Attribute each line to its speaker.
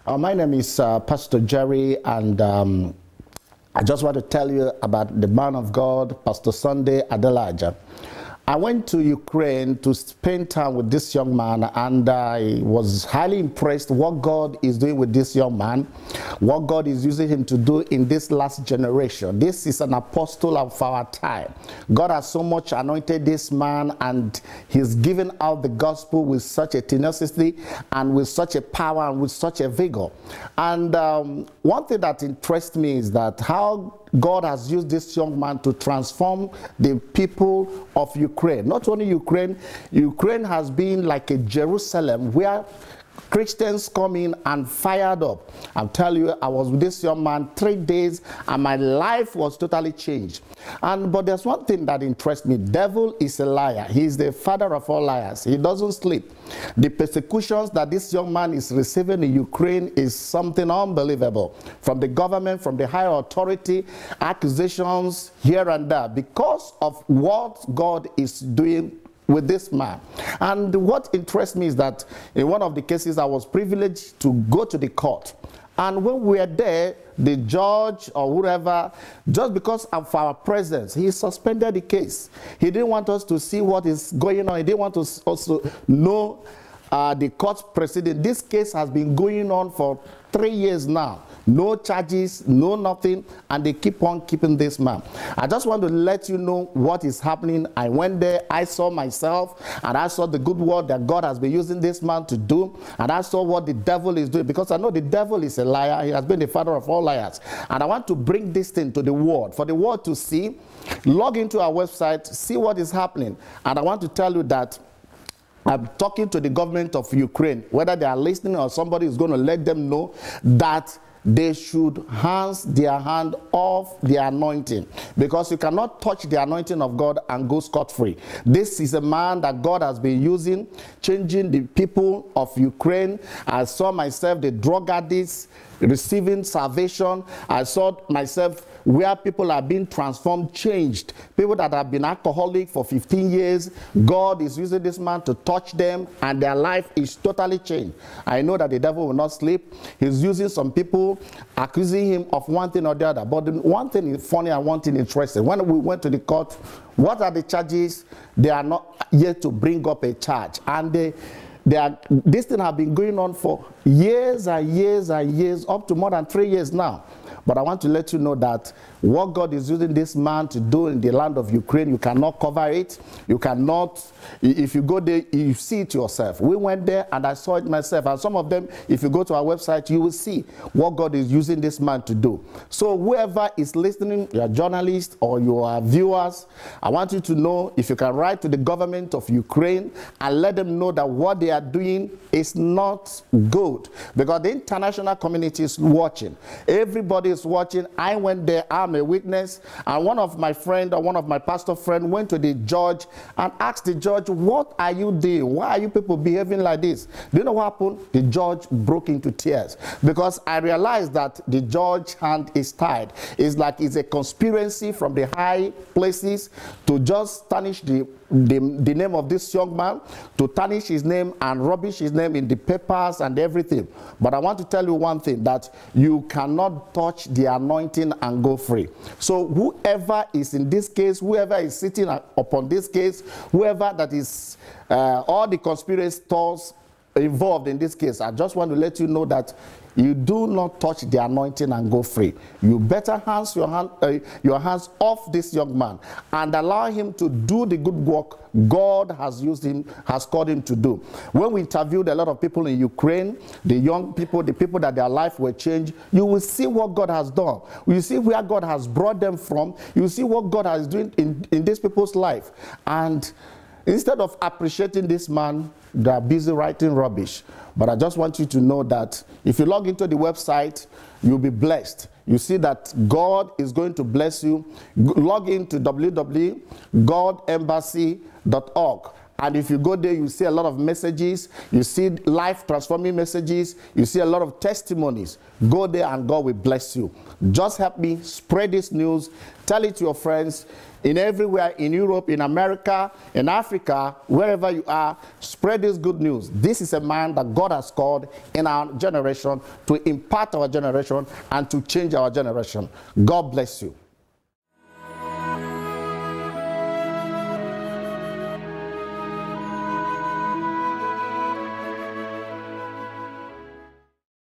Speaker 1: My name is Pastor Jerry, and I just want to tell you about the man of God, Pastor Sunday Adelaja. I went to Ukraine to spend time with this young man, and I was highly impressed what God is doing with this young man, what God is using him to do in this last generation. This is an apostle of our time. God has so much anointed this man, and he's given out the gospel with such a tenacity and with such a power and with such a vigor. And one thing that interests me is that how God has used this young man to transform the people of Ukraine. Not only Ukraine, Ukraine has been like a Jerusalem where Christians come in and fired up. I'll tell you, I was with this young man 3 days and my life was totally changed. But there's one thing that interests me. Devil is a liar. He is the father of all liars. He doesn't sleep. The persecutions that this young man is receiving in Ukraine is something unbelievable. From the government, from the higher authority, accusations here and there because of what God is doing with this man. And what interests me is that in one of the cases I was privileged to go to the court, and when we were there, the judge or whoever, just because of our presence, he suspended the case. He didn't want us to see what is going on. He didn't want us also know the court proceeding. This case has been going on for 3 years now. No charges, no nothing, and they keep on keeping this man. I just want to let you know what is happening. I went there, I saw myself, and I saw the good work that God has been using this man to do, and I saw what the devil is doing, because I know the devil is a liar. He has been the father of all liars. And I want to bring this thing to the world, for the world to see. Log into our website, see what is happening. And I want to tell you that I'm talking to the government of Ukraine, whether they are listening or somebody is going to let them know that they should hands their hand off the anointing, because you cannot touch the anointing of God and go scot-free. This is a man that God has been using, changing the people of Ukraine. I saw myself, the drug addicts, receiving salvation. I saw myself where people are being transformed, changed. People that have been alcoholic for 15 years, God is using this man to touch them, and their life is totally changed. I know that the devil will not sleep. He's using some people, accusing him of one thing or the other. But the one thing is funny and one thing interesting. When we went to the court, what are the charges? They are not yet to bring up a charge. And this thing has been going on for years and years and years, up to more than 3 years now. But I want to let you know that what God is using this man to do in the land of Ukraine, you cannot cover it. You cannot, if you go there, you see it yourself. We went there and I saw it myself. And some of them, if you go to our website, you will see what God is using this man to do. So whoever is listening, you're journalists or you are viewers, I want you to know, if you can write to the government of Ukraine and let them know that what they are doing is not good. Because the international community is watching. Everybody is watching. I went there, I'm a witness, and one of my friend or one of my pastor friend went to the judge and asked the judge, what are you doing? Why are you people behaving like this? Do you know what happened? The judge broke into tears, because I realized that the judge's hand is tied. It's like it's a conspiracy from the high places to just tarnish the name of this young man, to tarnish his name and rubbish his name in the papers and everything. But I want to tell you one thing, that you cannot touch the anointing and go free. So whoever is in this case, whoever is sitting upon this case, whoever that is all the conspirators involved in this case, I just want to let you know that you do not touch the anointing and go free. You better hands your hands off this young man and allow him to do the good work God has used him, has called him to do. When we interviewed a lot of people in Ukraine, the young people, the people that their life were changed, you will see what God has done. You see where God has brought them from. You see what God has doing in these people's life. And instead of appreciating this man, they are busy writing rubbish. But I just want you to know that if you log into the website, you'll be blessed. You see that God is going to bless you. Log into www.godembassy.org And if you go there, you see a lot of messages. You see life-transforming messages. You see a lot of testimonies. Go there and God will bless you. Just help me spread this news. Tell it to your friends in everywhere, in Europe, in America, in Africa, wherever you are. Spread this good news. This is a man that God has called in our generation to impart our generation and to change our generation. God bless you.